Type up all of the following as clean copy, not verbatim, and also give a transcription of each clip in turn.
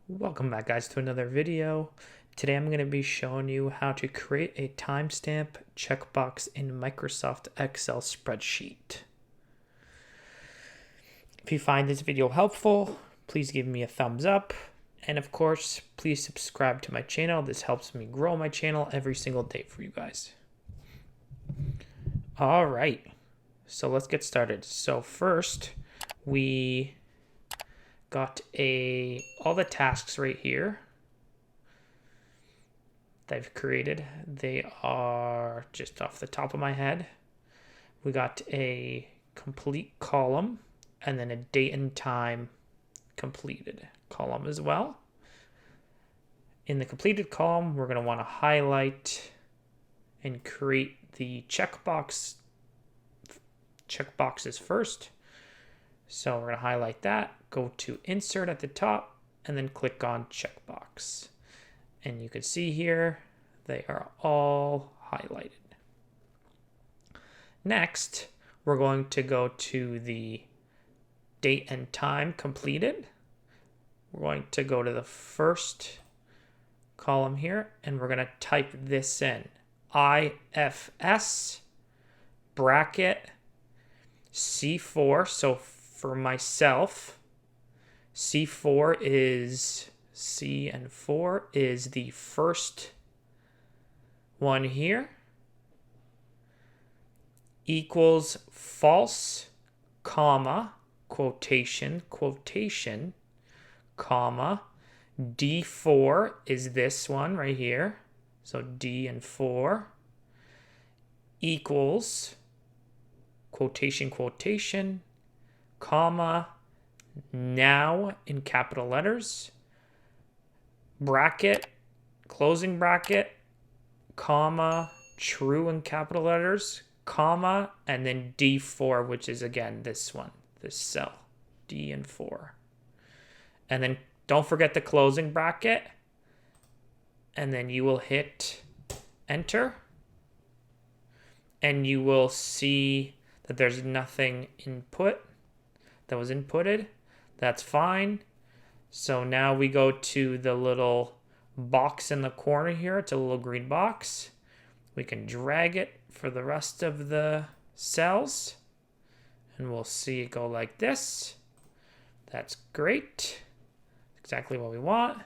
Welcome back, guys, to another video. Today I'm going to be showing you how to create a timestamp checkbox in Microsoft Excel spreadsheet. If you find this video helpful, please give me a thumbs up. And of course, please subscribe to my channel. This helps me grow my channel every single day for you guys. All right, so let's get started. So first, we got all the tasks right here that I've created. They are just off the top of my head. We got a complete column and then a date and time completed column as well. In the completed column, we're going to want to highlight and create the checkboxes first. So we're going to highlight that, go to insert at the top, and then click on checkbox. And you can see here, they are all highlighted. Next, we're going to go to the date and time completed. We're going to go to the first column here, and we're going to type this in. IFS bracket C4. So for myself, C4 is C and 4 is the first one here, equals false, comma, quotation, comma, D4 is this one right here. So D and 4 equals quotation, comma, now in capital letters, bracket, closing bracket, comma, true in capital letters, comma, and then D4, which is again this one, this cell, D and 4. And then don't forget the closing bracket, and then you will hit enter, and you will see that there's nothing that was inputted. That's fine. So now we go to the little box in the corner here. It's a little green box. We can drag it for the rest of the cells, and we'll see it go like this. That's great. Exactly what we want.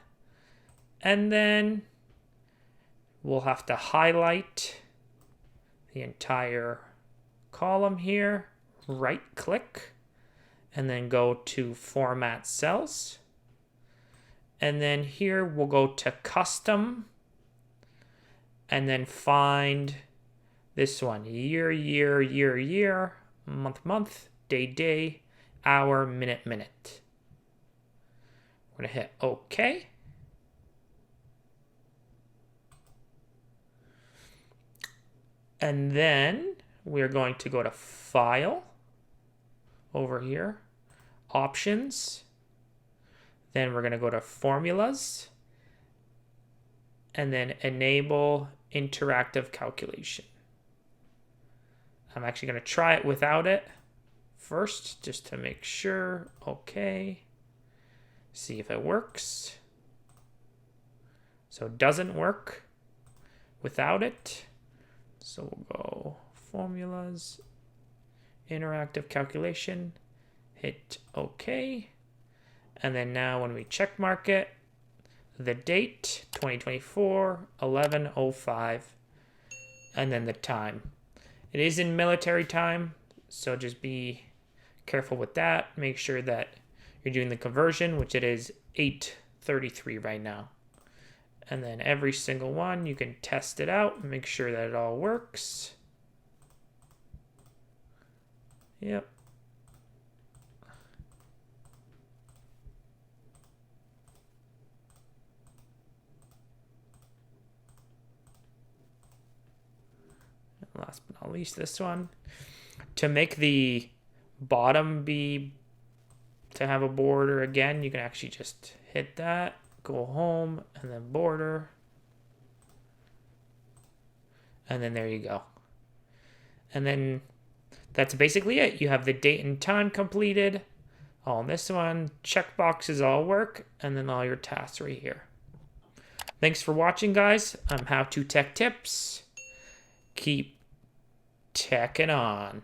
And then we'll have to highlight the entire column here, right click, and then go to format cells. And then here we'll go to custom, and then find this one, year, month, day, hour, minute. We're gonna hit OK. And then we're going to go to File over here, Options. Then we're going to go to Formulas, and then Enable Interactive Calculation. I'm actually going to try it without it first, just to make sure. Okay. See if it works. So it doesn't work without it. So we'll go Formulas, Interactive Calculation, hit OK. And then now when we check mark it, the date, 2024, 11:05, and then the time. It is in military time, so just be careful with that. Make sure that you're doing the conversion, which it is 8:33 right now. And then every single one, you can test it out, make sure that it all works. Yep. And last but not least, this one. To make the bottom to have a border again, you can actually just hit that, go home, and then border. And then there you go. And then that's basically it. You have the date and time completed, On this one, checkboxes all work, and then all your tasks right here. Thanks for watching, guys. I'm How to Tech Tips. Keep teching on.